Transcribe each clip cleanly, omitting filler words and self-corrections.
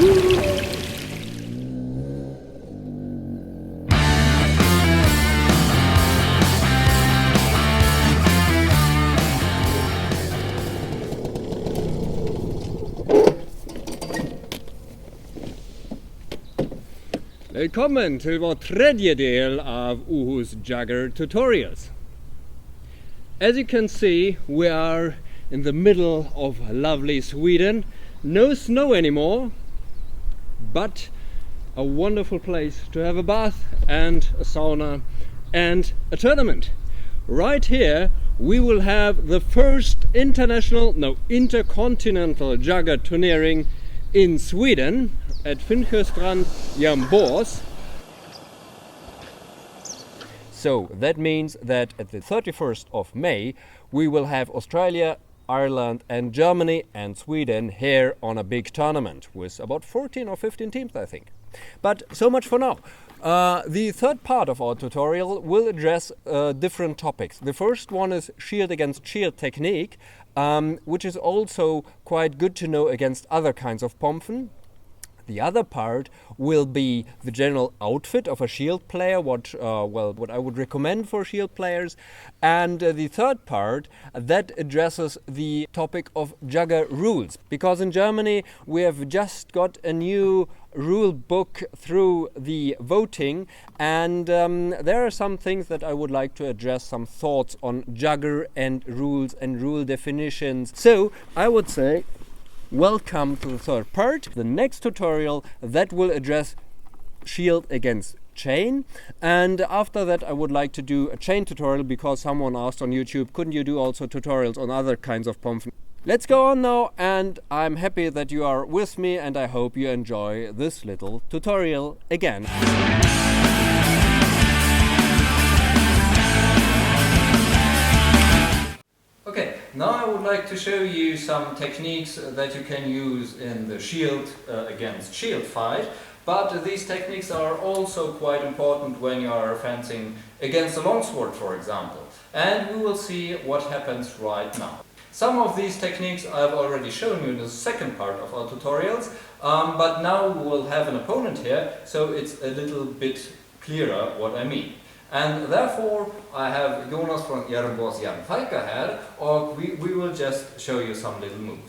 Velkommen til vår tredje del av Uhus Jugger Tutorials. As you can see, we are in the middle of lovely Sweden. No snow anymore, but a wonderful place to have a bath and a sauna and a tournament. Right here we will have the first intercontinental jugger turnering in Sweden at Finnsjöstrand, Jambors. So that means that at the 31st of May we will have Australia, Ireland and Germany and Sweden here on a big tournament with about 14 or 15 teams, I think. But so much for now. The third part of our tutorial will address different topics. The first one is shield against shield technique, which is also quite good to know against other kinds of pompen. The other part will be the general outfit of a shield player, what I would recommend for shield players. And the third part, that addresses the topic of jugger rules. Because in Germany we have just got a new rule book through the voting, and there are some things that I would like to address, some thoughts on jugger and rule definitions. So I would say welcome to the third part, the next tutorial that will address shield against chain. And after that I would like to do a chain tutorial, because someone asked on YouTube, couldn't you do also tutorials on other kinds of pompen? Let's go on now, and I'm happy that you are with me, and I hope you enjoy this little tutorial again. Okay, now I would like to show you some techniques that you can use in the shield against shield fight, but these techniques are also quite important when you are fencing against a longsword, for example. And we will see what happens right now. Some of these techniques I've already shown you in the second part of our tutorials, but now we will have an opponent here, so it's a little bit clearer what I mean. And therefore I have Jonas from Jambors Falka here, or we will just show you some little moves.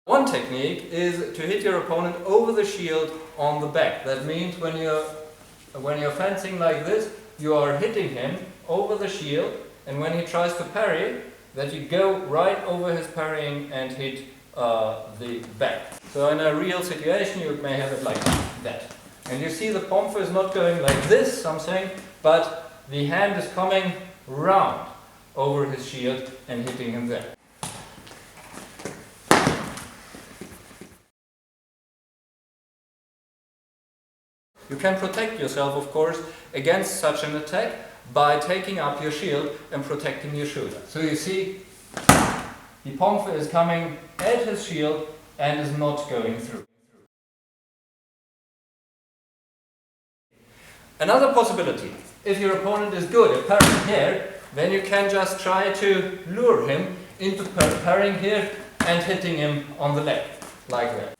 One technique is to hit your opponent over the shield on the back. That means when you're fencing like this, you are hitting him over the shield, and when he tries to parry, that you go right over his parrying and hit the back. So in a real situation you may have it like that. And you see the pompe is not going like this, I'm saying, but the hand is coming round over his shield and hitting him there. You can protect yourself, of course, against such an attack by taking up your shield and protecting your shoulder. So you see, the pompe is coming at his shield and is not going through. Another possibility, if your opponent is good at parrying here, then you can just try to lure him into parrying here and hitting him on the leg, like that.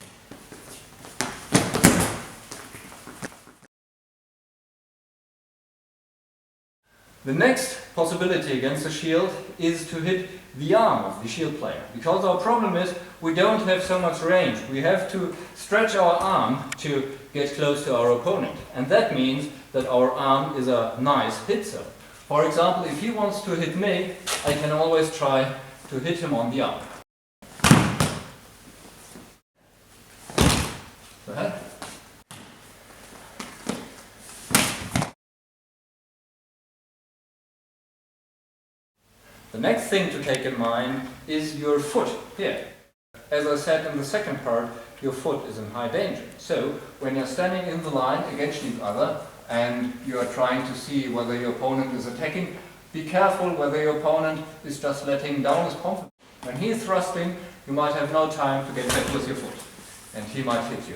The next possibility against the shield is to hit the arm of the shield player, because our problem is we don't have so much range. We have to stretch our arm to get close to our opponent, and that means that our arm is a nice hit zone. For example, if he wants to hit me, I can always try to hit him on the arm. Go ahead. The next thing to take in mind is your foot here. As I said in the second part, your foot is in high danger. So when you're standing in the line against each other and you are trying to see whether your opponent is attacking, be careful whether your opponent is just letting down his pompe. When he is thrusting, you might have no time to get hit with your foot, and he might hit you.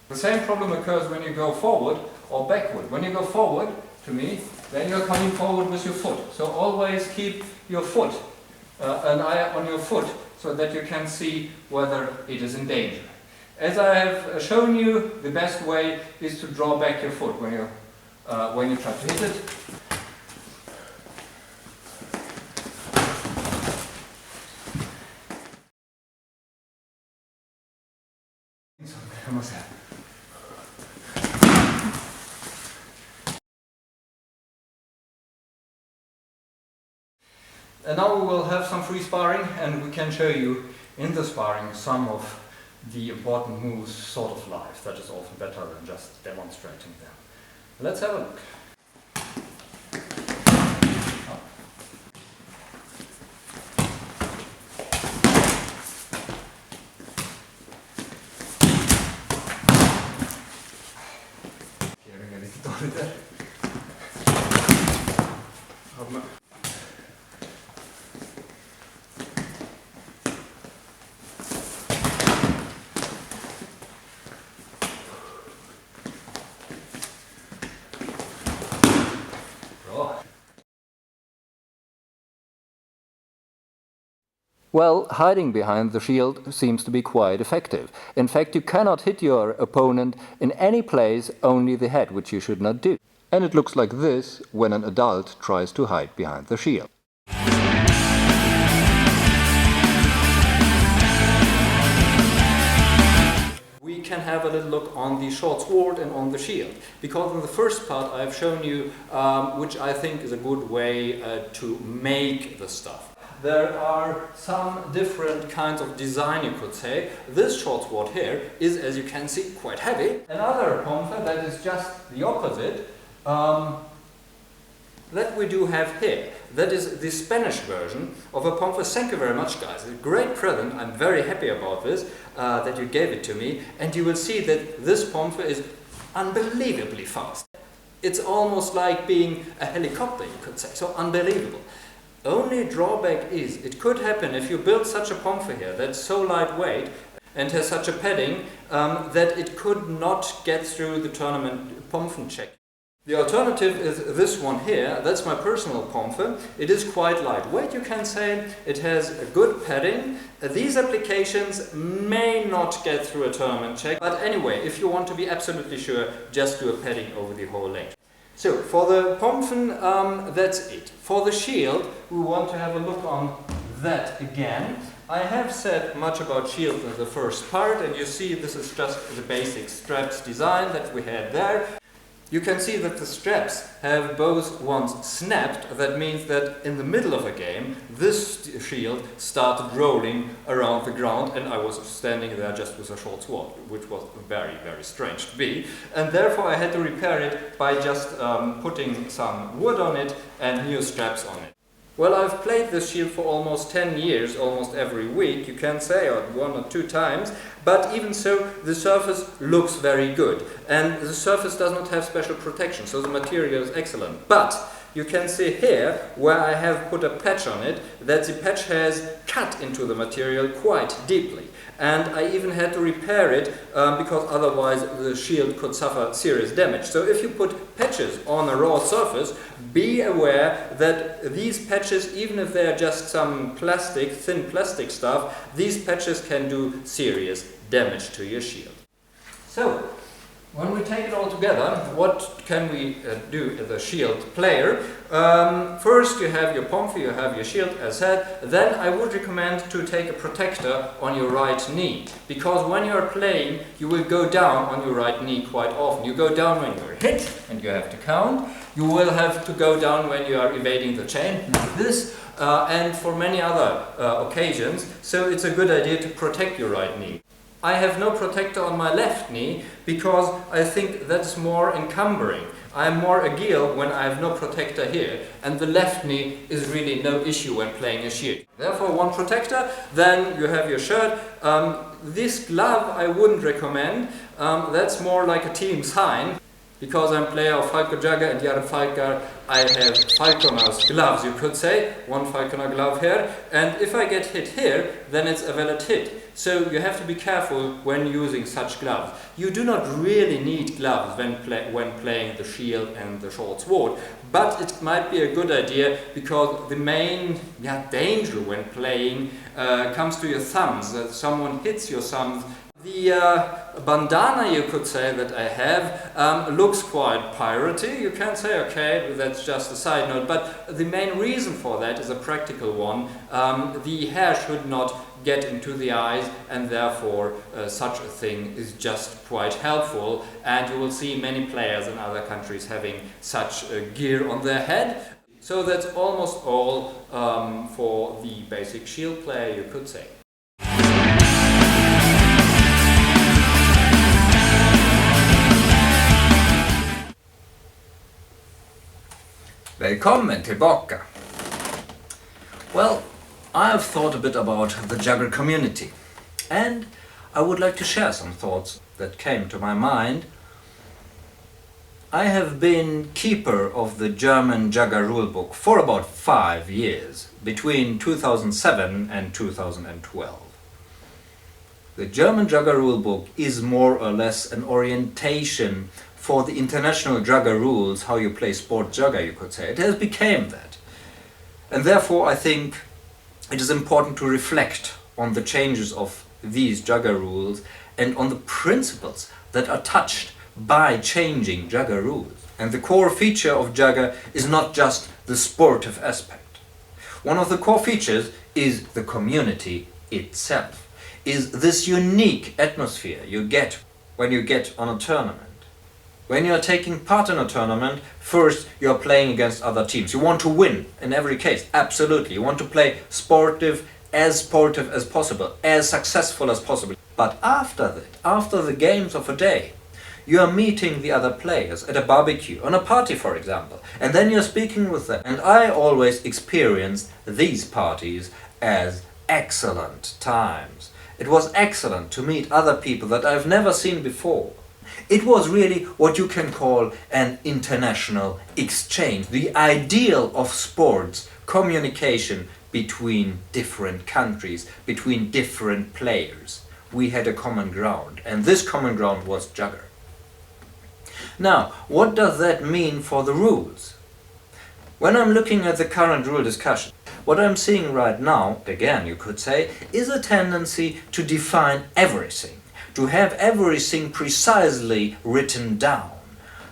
The same problem occurs when you go forward or backward. When you go forward to me, then you're coming forward with your foot. So always keep your foot an eye on your foot so that you can see whether it is in danger. As I have shown you, the best way is to draw back your foot when you try to hit it. And now we will have some free sparring, and we can show you in the sparring some of the important moves sort of live. That is often better than just demonstrating them. Let's have a look. Well, hiding behind the shield seems to be quite effective. In fact, you cannot hit your opponent in any place, only the head, which you should not do. And it looks like this when an adult tries to hide behind the shield. We can have a little look on the short sword and on the shield, because in the first part I have shown you, which I think is a good way to make the stuff. There are some different kinds of design, you could say. This short sword here is, as you can see, quite heavy. Another pomfret that is just the opposite, that we do have here. That is the Spanish version of a pomfret. Thank you very much, guys. It's a great present. I'm very happy about this, that you gave it to me. And you will see that this pomfret is unbelievably fast. It's almost like being a helicopter, you could say. So unbelievable. Only drawback is, it could happen if you build such a pomfret here that's so lightweight and has such a padding that it could not get through the tournament pomfret check. The alternative is this one here. That's my personal pomfret. It is quite lightweight, you can say. It has a good padding. These applications may not get through a tournament check, but anyway, if you want to be absolutely sure, just do a padding over the whole length. So, for the pomfret, that's it. For the shield, we want to have a look on that again. I have said much about shield in the first part, and you see this is just the basic straps design that we had there. You can see that the straps have both ones snapped. That means that in the middle of a game, this shield started rolling around the ground, and I was standing there just with a short sword, which was very, very strange to be. And therefore I had to repair it by just putting some wood on it and new straps on it. Well, I've played this shield for almost 10 years, almost every week, you can say, or 1 or 2 times, but even so, the surface looks very good. And the surface does not have special protection, so the material is excellent. But you can see here, where I have put a patch on it, that the patch has cut into the material quite deeply. And I even had to repair it because otherwise the shield could suffer serious damage. So if you put patches on a raw surface, be aware that these patches, even if they are just some plastic, thin plastic stuff, these patches can do serious damage to your shield. So, when we take it all together, what can we do as a shield player? First you have your pomfret, you have your shield as said. Then I would recommend to take a protector on your right knee, because when you are playing you will go down on your right knee quite often. You go down when you're hit and you have to count. You will have to go down when you are evading the chain, like this, and for many other occasions. So it's a good idea to protect your right knee. I have no protector on my left knee because I think that's more encumbering. I'm more agile when I have no protector here, and the left knee is really no issue when playing a shield. Therefore, one protector, then you have your shirt. This glove I wouldn't recommend. That's more like a team sign. Because I'm player of Falco Jugger and Jaren Falkar, I have Falconer's gloves, you could say, one Falconer glove here, and if I get hit here, then it's a valid hit. So you have to be careful when using such gloves. You do not really need gloves when playing the shield and the short sword, but it might be a good idea because the main danger when playing comes to your thumbs, that someone hits your thumbs. The bandana, you could say, that I have looks quite piratey. You can say, okay, that's just a side note, but the main reason for that is a practical one. The hair should not get into the eyes, and therefore such a thing is just quite helpful, and you will see many players in other countries having such gear on their head. So that's almost all for the basic shield player, you could say. Välkommen tillbaka! Well, I have thought a bit about the Jugger community, and I would like to share some thoughts that came to my mind. I have been keeper of the German Jugger rulebook for about 5 years, between 2007 and 2012. The German Jugger rulebook is more or less an orientation for the international Jugger rules, how you play sport Jugger, you could say. It has become that. And therefore I think it is important to reflect on the changes of these Jugger rules and on the principles that are touched by changing Jugger rules. And the core feature of Jugger is not just the sportive aspect. One of the core features is the community itself, is this unique atmosphere you get when you get on a tournament. When you are taking part in a tournament, first you are playing against other teams. You want to win in every case, absolutely. You want to play sportive as possible, as successful as possible. But after that, after the games of a day, you are meeting the other players at a barbecue, on a party for example, and then you're speaking with them. And I always experienced these parties as excellent times. It was excellent to meet other people that I've never seen before. It was really what you can call an international exchange, the ideal of sports communication between different countries, between different players. We had a common ground, and this common ground was Jugger. Now, what does that mean for the rules? When I'm looking at the current rule discussion, what I'm seeing right now, again you could say, is a tendency to define everything, to have everything precisely written down.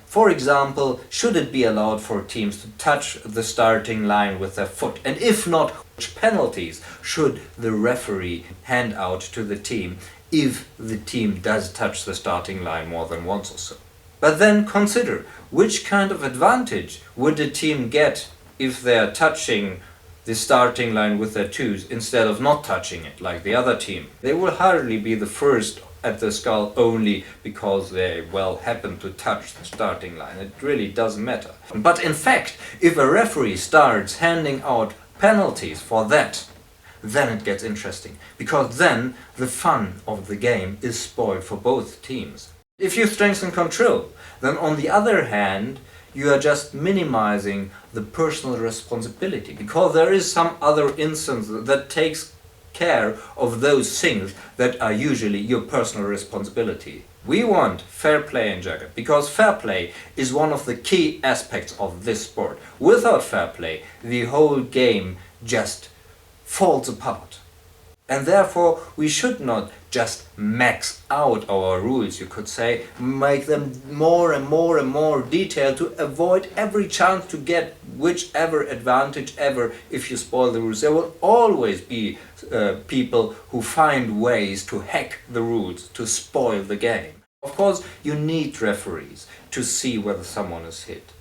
For example, should it be allowed for teams to touch the starting line with their foot? And if not, which penalties should the referee hand out to the team if the team does touch the starting line more than once or so? But then consider, which kind of advantage would the team get if they are touching the starting line with their toes instead of not touching it like the other team? They will hardly be the first at the skull only because they, well, happen to touch the starting line. It really doesn't matter. But in fact, if a referee starts handing out penalties for that, then it gets interesting, because then the fun of the game is spoiled for both teams. If you strengthen control, then on the other hand, you are just minimizing the personal responsibility, because there is some other instance that takes care of those things that are usually your personal responsibility. We want fair play in Jugger, because fair play is one of the key aspects of this sport. Without fair play, the whole game just falls apart. And therefore, we should not just max out our rules, you could say, make them more and more and more detailed to avoid every chance to get whichever advantage ever if you spoil the rules. There will always be people who find ways to hack the rules, to spoil the game. Of course, you need referees to see whether someone is hit.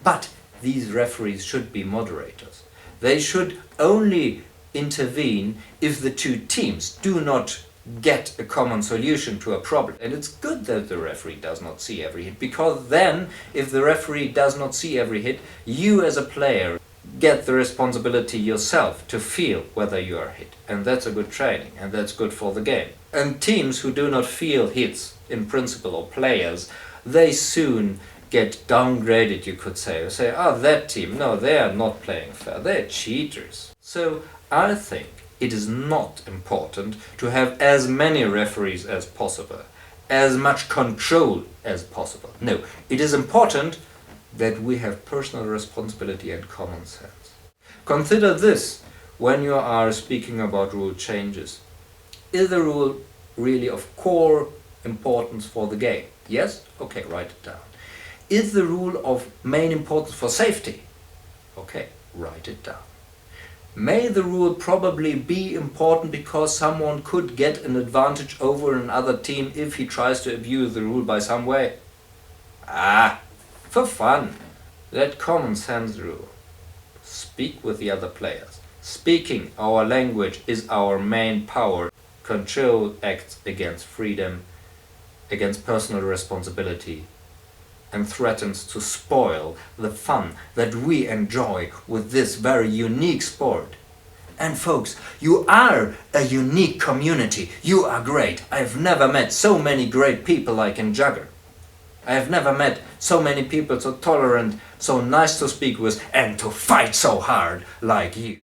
But these referees should be moderators. They should only intervene if the two teams do not get a common solution to a problem. And it's good that the referee does not see every hit, because then, if the referee does not see every hit, you as a player get the responsibility yourself to feel whether you are hit. And that's a good training, and that's good for the game. And teams who do not feel hits, in principle, or players, they soon get downgraded, you could say. Or say, oh, that team, no, they are not playing fair, they're cheaters. So I think it is not important to have as many referees as possible, as much control as possible. No, it is important that we have personal responsibility and common sense. Consider this when you are speaking about rule changes. Is the rule really of core importance for the game? Yes? Okay, write it down. Is the rule of main importance for safety? Okay, write it down. May the rule probably be important because someone could get an advantage over another team if he tries to abuse the rule by some way? Ah, for fun. That common sense rule. Speak with the other players. Speaking our language is our main power. Control acts against freedom, against personal responsibility, and threatens to spoil the fun that we enjoy with this very unique sport. And folks, you are a unique community. You are great. I've never met so many great people like in Jugger. I have never met so many people so tolerant, so nice to speak with, and to fight so hard like you.